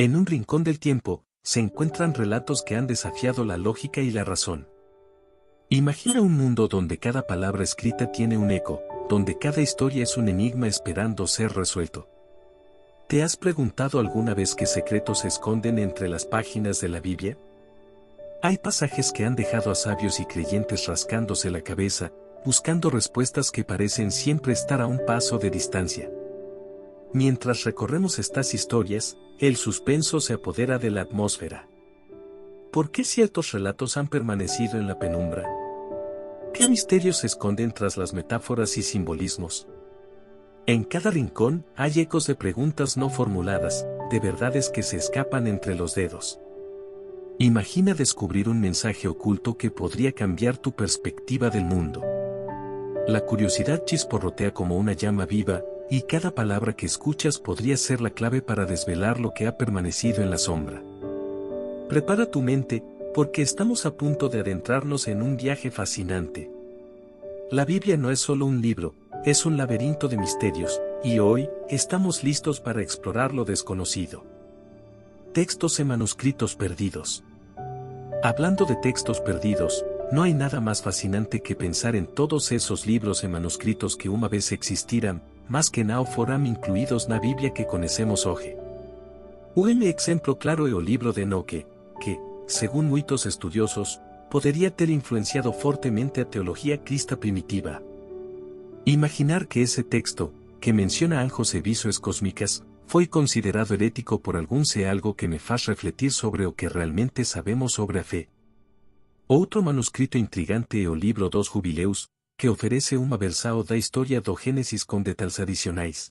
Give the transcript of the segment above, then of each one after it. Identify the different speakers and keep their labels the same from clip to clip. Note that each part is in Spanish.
Speaker 1: En un rincón del tiempo, se encuentran relatos que han desafiado la lógica y la razón. Imagina un mundo donde cada palabra escrita tiene un eco, donde cada historia es un enigma esperando ser resuelto. ¿Te has preguntado alguna vez qué secretos se esconden entre las páginas de la Biblia? Hay pasajes que han dejado a sabios y creyentes rascándose la cabeza, buscando respuestas que parecen siempre estar a un paso de distancia. Mientras recorremos estas historias, el suspenso se apodera de la atmósfera. ¿Por qué ciertos relatos han permanecido en la penumbra? ¿Qué misterios se esconden tras las metáforas y simbolismos? En cada rincón hay ecos de preguntas no formuladas, de verdades que se escapan entre los dedos. Imagina descubrir un mensaje oculto que podría cambiar tu perspectiva del mundo. La curiosidad chisporrotea como una llama viva, y cada palabra que escuchas podría ser la clave para desvelar lo que ha permanecido en la sombra. Prepara tu mente, porque estamos a punto de adentrarnos en un viaje fascinante. La Biblia no es solo un libro, es un laberinto de misterios, y hoy, estamos listos para explorar lo desconocido. Textos y manuscritos perdidos. Hablando de textos perdidos, no hay nada más fascinante que pensar en todos esos libros y manuscritos que una vez existieran, más que nao foram incluídos na Biblia que conocemos hoje. Un ejemplo claro é o libro de Enoque, que, según muchos estudiosos, podría ter influenciado fortemente a teología crista primitiva. Imaginar que ese texto, que menciona anjos e visões cósmicas, foi considerado herético por alguns é algo que me faz refletir sobre o que realmente sabemos sobre a fé. Outro manuscrito intrigante é o livro dos Jubileus, que oferece uma versão da história do Gênesis com detalhes adicionais.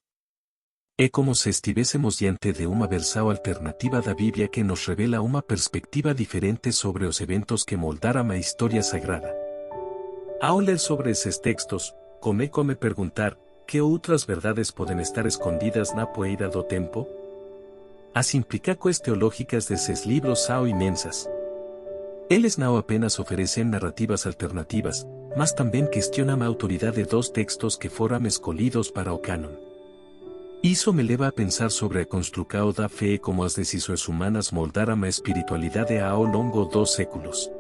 Speaker 1: É como se estivéssemos diante de uma versão alternativa da Bíblia que nos revela uma perspectiva diferente sobre os eventos que moldaram a história sagrada. Ao ler sobre esses textos, come perguntar, que outras verdades podem estar escondidas na poeira do tempo? As implicações teológicas desses livros são imensas. Eles não apenas oferecem narrativas alternativas, mas também questionam a autoridade dos textos que foram escolhidos para o cânon. Isso me leva a pensar sobre a construção da fé e como as decisões humanas moldaram a espiritualidade ao longo dos séculos.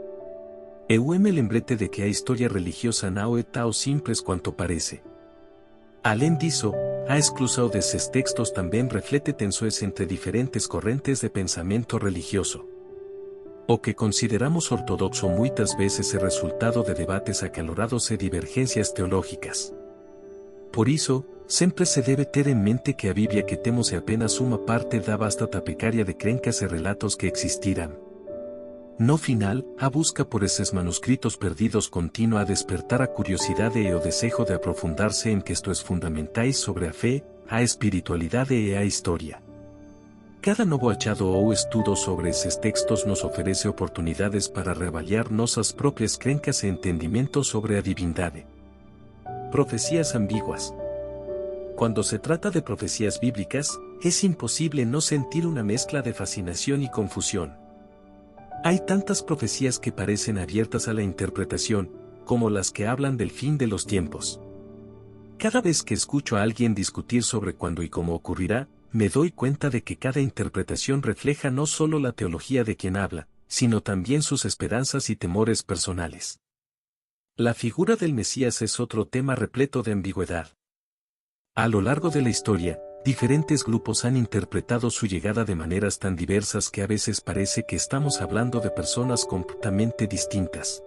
Speaker 1: Eu me lembrete de que a história religiosa não é tão simples quanto parece. Além disso, a exclusão desses textos também reflete tensões entre diferentes correntes de pensamento religioso. O que consideramos ortodoxo muitas vezes é resultado de debates acalorados e divergências teológicas. Por isso, sempre se deve ter em mente que a Bíblia que temos é apenas uma parte da vasta tapecaria de crencas e relatos que existiram. No final, a busca por esses manuscritos perdidos continua a despertar a curiosidade e o desejo de aprofundarse em questões fundamentais sobre a fé, a espiritualidade e a história. Cada novo achado ou estudo sobre esses textos nos oferece oportunidades para reavaliar nossas próprias crencas e entendimentos sobre a divindade. Profecías ambiguas. Cuando se trata de profecías bíblicas, es imposible no sentir una mezcla de fascinación y confusión. Hay tantas profecías que parecen abiertas a la interpretación, como las que hablan del fin de los tiempos. Cada vez que escucho a alguien discutir sobre cuándo y cómo ocurrirá, me doy cuenta de que cada interpretación refleja no solo la teología de quien habla, sino también sus esperanzas y temores personales. La figura del Mesías es otro tema repleto de ambigüedad. A lo largo de la historia, diferentes grupos han interpretado su llegada de maneras tan diversas que a veces parece que estamos hablando de personas completamente distintas.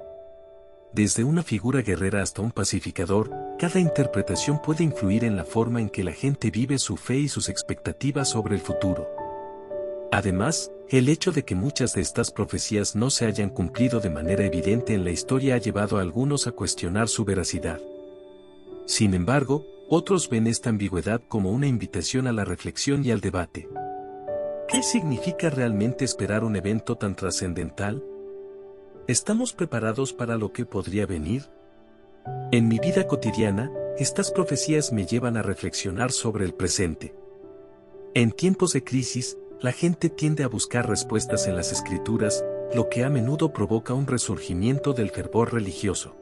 Speaker 1: Desde una figura guerrera hasta un pacificador, cada interpretación puede influir en la forma en que la gente vive su fe y sus expectativas sobre el futuro. Además, el hecho de que muchas de estas profecías no se hayan cumplido de manera evidente en la historia ha llevado a algunos a cuestionar su veracidad. Sin embargo, otros ven esta ambigüedad como una invitación a la reflexión y al debate. ¿Qué significa realmente esperar un evento tan trascendental? ¿Estamos preparados para lo que podría venir? En mi vida cotidiana, estas profecías me llevan a reflexionar sobre el presente. En tiempos de crisis, la gente tiende a buscar respuestas en las escrituras, lo que a menudo provoca un resurgimiento del fervor religioso.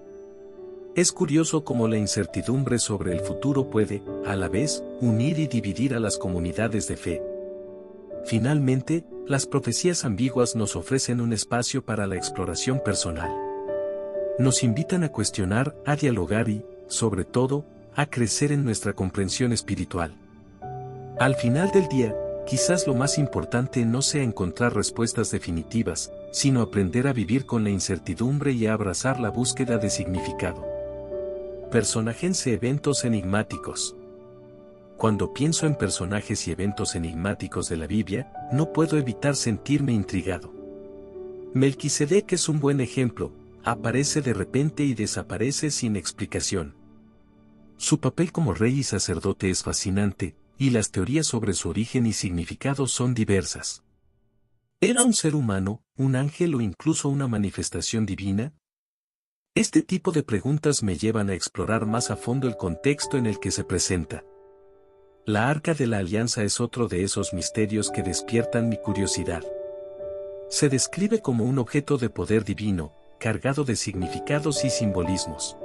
Speaker 1: Es curioso cómo la incertidumbre sobre el futuro puede, a la vez, unir y dividir a las comunidades de fe. Finalmente, las profecías ambiguas nos ofrecen un espacio para la exploración personal. Nos invitan a cuestionar, a dialogar y, sobre todo, a crecer en nuestra comprensión espiritual. Al final del día, quizás lo más importante no sea encontrar respuestas definitivas, sino aprender a vivir con la incertidumbre y a abrazar la búsqueda de significado. Personajes y eventos enigmáticos. Cuando pienso en personajes y eventos enigmáticos de la Biblia, no puedo evitar sentirme intrigado. Melquisedec es un buen ejemplo, aparece de repente y desaparece sin explicación. Su papel como rey y sacerdote es fascinante, y las teorías sobre su origen y significado son diversas. ¿Era un ser humano, un ángel o incluso una manifestación divina? Este tipo de preguntas me llevan a explorar más a fondo el contexto en el que se presenta. La Arca de la Alianza es otro de esos misterios que despiertan mi curiosidad. Se describe como un objeto de poder divino, cargado de significados y simbolismos.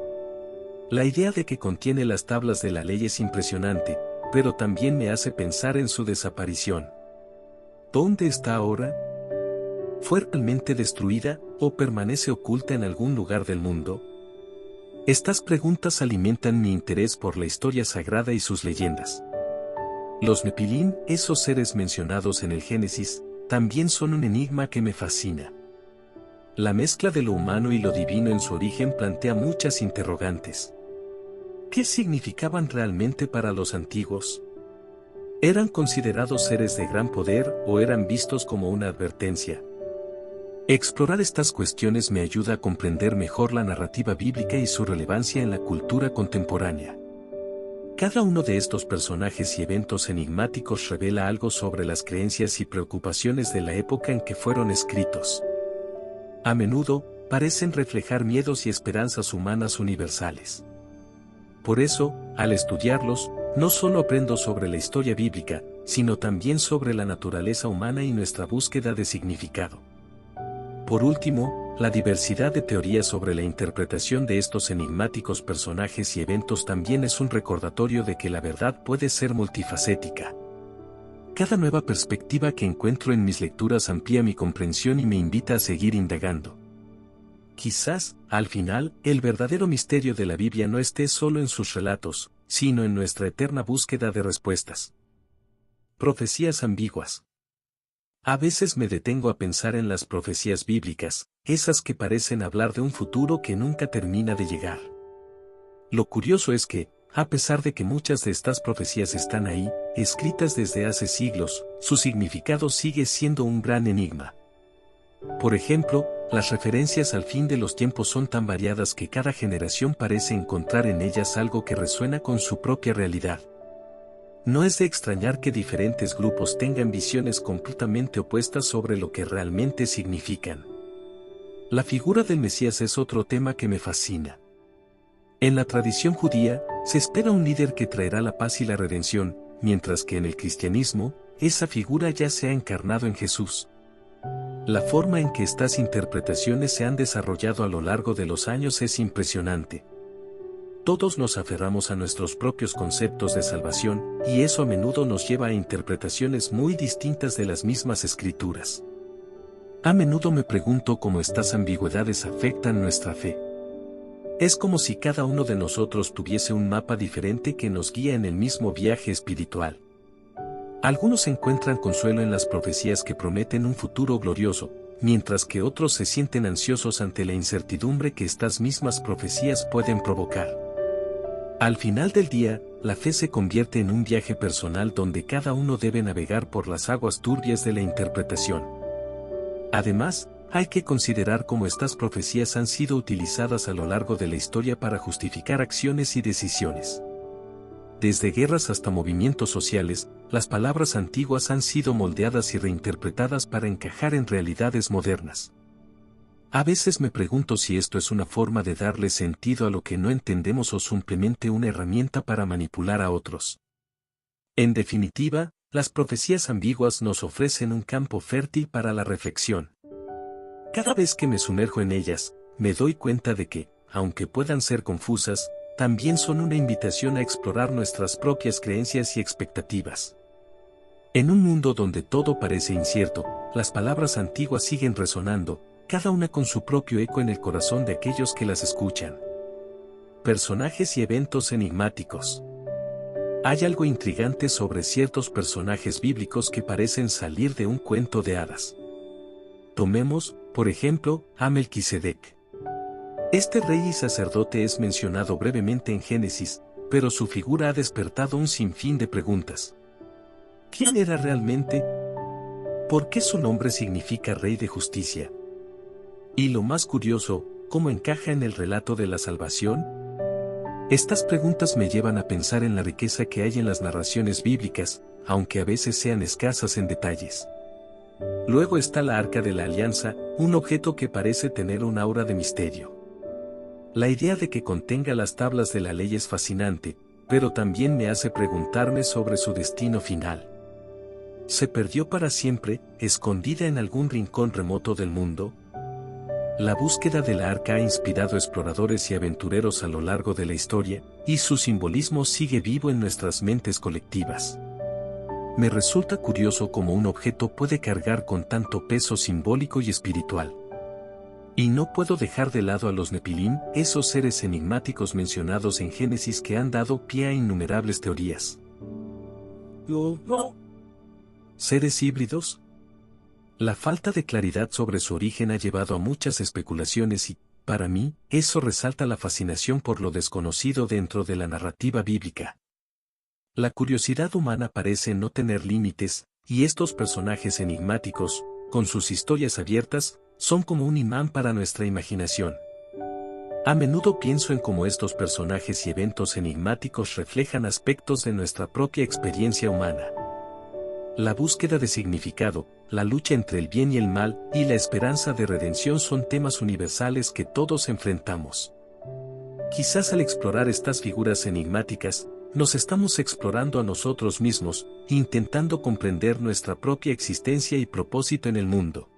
Speaker 1: La idea de que contiene las tablas de la ley es impresionante, pero también me hace pensar en su desaparición. ¿Dónde está ahora? ¿Fue realmente destruida, o permanece oculta en algún lugar del mundo? Estas preguntas alimentan mi interés por la historia sagrada y sus leyendas. Los Nepilín, esos seres mencionados en el Génesis, también son un enigma que me fascina. La mezcla de lo humano y lo divino en su origen plantea muchas interrogantes. ¿Qué significaban realmente para los antiguos? ¿Eran considerados seres de gran poder o eran vistos como una advertencia? Explorar estas cuestiones me ayuda a comprender mejor la narrativa bíblica y su relevancia en la cultura contemporánea. Cada uno de estos personajes y eventos enigmáticos revela algo sobre las creencias y preocupaciones de la época en que fueron escritos. A menudo, parecen reflejar miedos y esperanzas humanas universales. Por eso, al estudiarlos, no solo aprendo sobre la historia bíblica, sino también sobre la naturaleza humana y nuestra búsqueda de significado. Por último, la diversidad de teorías sobre la interpretación de estos enigmáticos personajes y eventos también es un recordatorio de que la verdad puede ser multifacética. Cada nueva perspectiva que encuentro en mis lecturas amplía mi comprensión y me invita a seguir indagando. Quizás, al final, el verdadero misterio de la Biblia no esté solo en sus relatos, sino en nuestra eterna búsqueda de respuestas. Profecías ambiguas. A veces me detengo a pensar en las profecías bíblicas, esas que parecen hablar de un futuro que nunca termina de llegar. Lo curioso es que, a pesar de que muchas de estas profecías están ahí, escritas desde hace siglos, su significado sigue siendo un gran enigma. Por ejemplo, las referencias al fin de los tiempos son tan variadas que cada generación parece encontrar en ellas algo que resuena con su propia realidad. No es de extrañar que diferentes grupos tengan visiones completamente opuestas sobre lo que realmente significan. La figura del Mesías es otro tema que me fascina. En la tradición judía, se espera un líder que traerá la paz y la redención, mientras que en el cristianismo, esa figura ya se ha encarnado en Jesús. La forma en que estas interpretaciones se han desarrollado a lo largo de los años es impresionante. Todos nos aferramos a nuestros propios conceptos de salvación, y eso a menudo nos lleva a interpretaciones muy distintas de las mismas escrituras. A menudo me pregunto cómo estas ambigüedades afectan nuestra fe. Es como si cada uno de nosotros tuviese un mapa diferente que nos guía en el mismo viaje espiritual. Algunos encuentran consuelo en las profecías que prometen un futuro glorioso, mientras que otros se sienten ansiosos ante la incertidumbre que estas mismas profecías pueden provocar. Al final del día, la fe se convierte en un viaje personal donde cada uno debe navegar por las aguas turbias de la interpretación. Además, hay que considerar cómo estas profecías han sido utilizadas a lo largo de la historia para justificar acciones y decisiones. Desde guerras hasta movimientos sociales, las palabras antiguas han sido moldeadas y reinterpretadas para encajar en realidades modernas. A veces me pregunto si esto es una forma de darle sentido a lo que no entendemos o simplemente una herramienta para manipular a otros. En definitiva, las profecías ambiguas nos ofrecen un campo fértil para la reflexión. Cada vez que me sumerjo en ellas, me doy cuenta de que, aunque puedan ser confusas, también son una invitación a explorar nuestras propias creencias y expectativas. En un mundo donde todo parece incierto, las palabras antiguas siguen resonando, cada una con su propio eco en el corazón de aquellos que las escuchan. Personajes y eventos enigmáticos. Hay algo intrigante sobre ciertos personajes bíblicos que parecen salir de un cuento de hadas. Tomemos, por ejemplo, a Melquisedec. Este rey y sacerdote es mencionado brevemente en Génesis, pero su figura ha despertado un sinfín de preguntas. ¿Quién era realmente? ¿Por qué su nombre significa rey de justicia? Y lo más curioso, ¿cómo encaja en el relato de la salvación? Estas preguntas me llevan a pensar en la riqueza que hay en las narraciones bíblicas, aunque a veces sean escasas en detalles. Luego está la Arca de la Alianza, un objeto que parece tener un aura de misterio. La idea de que contenga las tablas de la ley es fascinante, pero también me hace preguntarme sobre su destino final. ¿Se perdió para siempre, escondida en algún rincón remoto del mundo? La búsqueda de la arca ha inspirado exploradores y aventureros a lo largo de la historia, y su simbolismo sigue vivo en nuestras mentes colectivas. Me resulta curioso cómo un objeto puede cargar con tanto peso simbólico y espiritual. Y no puedo dejar de lado a los Nepilim, esos seres enigmáticos mencionados en Génesis que han dado pie a innumerables teorías. ¿Seres híbridos? La falta de claridad sobre su origen ha llevado a muchas especulaciones y, para mí, eso resalta la fascinación por lo desconocido dentro de la narrativa bíblica. La curiosidad humana parece no tener límites, y estos personajes enigmáticos, con sus historias abiertas, son como un imán para nuestra imaginación. A menudo pienso en cómo estos personajes y eventos enigmáticos reflejan aspectos de nuestra propia experiencia humana. La búsqueda de significado, la lucha entre el bien y el mal, y la esperanza de redención son temas universales que todos enfrentamos. Quizás al explorar estas figuras enigmáticas, nos estamos explorando a nosotros mismos, intentando comprender nuestra propia existencia y propósito en el mundo.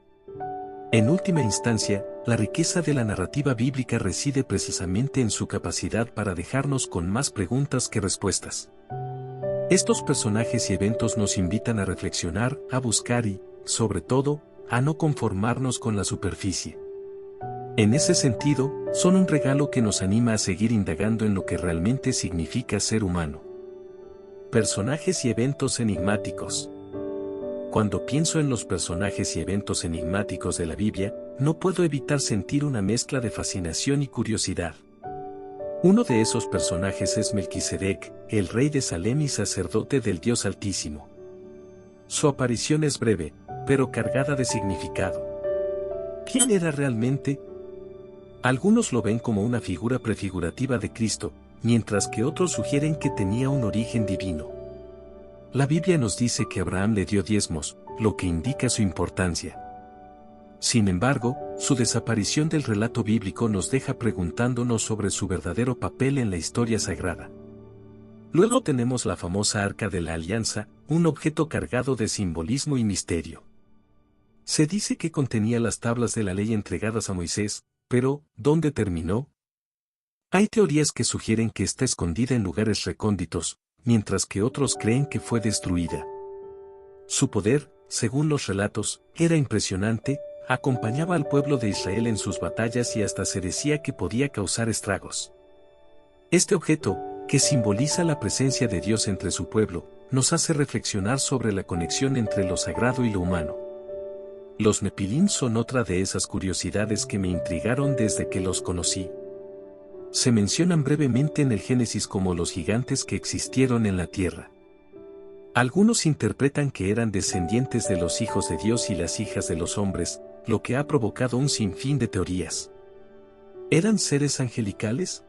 Speaker 1: En última instancia, la riqueza de la narrativa bíblica reside precisamente en su capacidad para dejarnos con más preguntas que respuestas. Estos personajes y eventos nos invitan a reflexionar, a buscar y, sobre todo, a no conformarnos con la superficie. En ese sentido, son un regalo que nos anima a seguir indagando en lo que realmente significa ser humano. Personajes y eventos enigmáticos. Cuando pienso en los personajes y eventos enigmáticos de la Biblia, no puedo evitar sentir una mezcla de fascinación y curiosidad. Uno de esos personajes es Melquisedec, el rey de Salem y sacerdote del Dios Altísimo. Su aparición es breve, pero cargada de significado. ¿Quién era realmente? Algunos lo ven como una figura prefigurativa de Cristo, mientras que otros sugieren que tenía un origen divino. La Biblia nos dice que Abraham le dio diezmos, lo que indica su importancia. Sin embargo, su desaparición del relato bíblico nos deja preguntándonos sobre su verdadero papel en la historia sagrada. Luego tenemos la famosa Arca de la Alianza, un objeto cargado de simbolismo y misterio. Se dice que contenía las tablas de la ley entregadas a Moisés, pero, ¿dónde terminó? Hay teorías que sugieren que está escondida en lugares recónditos, mientras que otros creen que fue destruida. Su poder, según los relatos, era impresionante, acompañaba al pueblo de Israel en sus batallas y hasta se decía que podía causar estragos. Este objeto, que simboliza la presencia de Dios entre su pueblo, nos hace reflexionar sobre la conexión entre lo sagrado y lo humano. Los Nepilim son otra de esas curiosidades que me intrigaron desde que los conocí. Se mencionan brevemente en el Génesis como los gigantes que existieron en la tierra. Algunos interpretan que eran descendientes de los hijos de Dios y las hijas de los hombres, lo que ha provocado un sinfín de teorías. ¿Eran seres angelicales?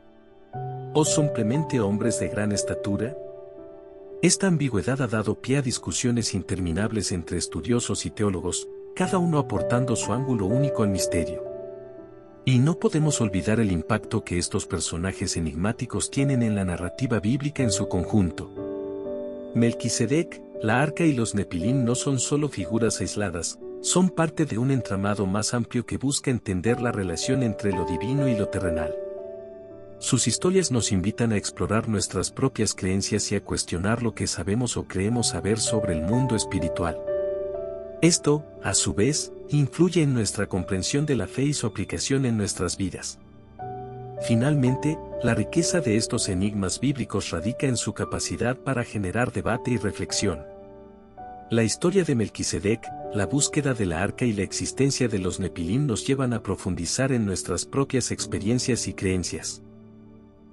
Speaker 1: ¿O simplemente hombres de gran estatura? Esta ambigüedad ha dado pie a discusiones interminables entre estudiosos y teólogos, cada uno aportando su ángulo único al misterio. Y no podemos olvidar el impacto que estos personajes enigmáticos tienen en la narrativa bíblica en su conjunto. Melquisedec, la Arca y los Nepilim no son solo figuras aisladas, son parte de un entramado más amplio que busca entender la relación entre lo divino y lo terrenal. Sus historias nos invitan a explorar nuestras propias creencias y a cuestionar lo que sabemos o creemos saber sobre el mundo espiritual. Esto, a su vez, influye en nuestra comprensión de la fe y su aplicación en nuestras vidas. Finalmente, la riqueza de estos enigmas bíblicos radica en su capacidad para generar debate y reflexión. La historia de Melquisedec, la búsqueda de la arca y la existencia de los Nepilim nos llevan a profundizar en nuestras propias experiencias y creencias.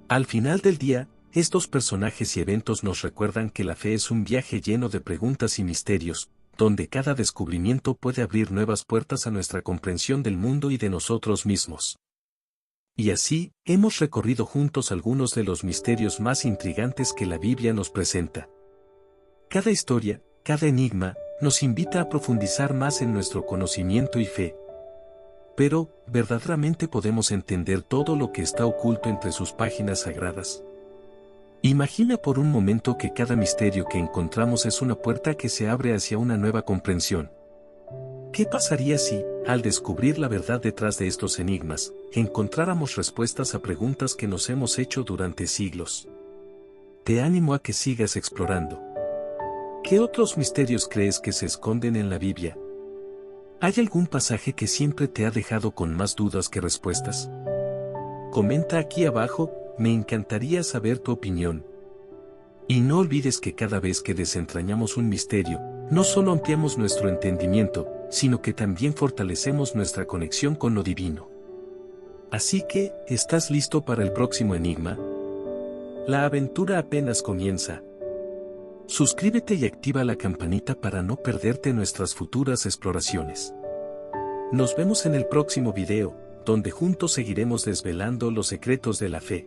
Speaker 1: Al final del día, estos personajes y eventos nos recuerdan que la fe es un viaje lleno de preguntas y misterios, donde cada descubrimiento puede abrir nuevas puertas a nuestra comprensión del mundo y de nosotros mismos. Y así, hemos recorrido juntos algunos de los misterios más intrigantes que la Biblia nos presenta. Cada historia, cada enigma, nos invita a profundizar más en nuestro conocimiento y fe. Pero, ¿verdaderamente podemos entender todo lo que está oculto entre sus páginas sagradas? Imagina por un momento que cada misterio que encontramos es una puerta que se abre hacia una nueva comprensión. ¿Qué pasaría si, al descubrir la verdad detrás de estos enigmas, encontráramos respuestas a preguntas que nos hemos hecho durante siglos? Te animo a que sigas explorando. ¿Qué otros misterios crees que se esconden en la Biblia? ¿Hay algún pasaje que siempre te ha dejado con más dudas que respuestas? Comenta aquí abajo, me encantaría saber tu opinión. Y no olvides que cada vez que desentrañamos un misterio, no solo ampliamos nuestro entendimiento, sino que también fortalecemos nuestra conexión con lo divino. Así que, ¿estás listo para el próximo enigma? La aventura apenas comienza. Suscríbete y activa la campanita para no perderte nuestras futuras exploraciones. Nos vemos en el próximo video, donde juntos seguiremos desvelando los secretos de la fe.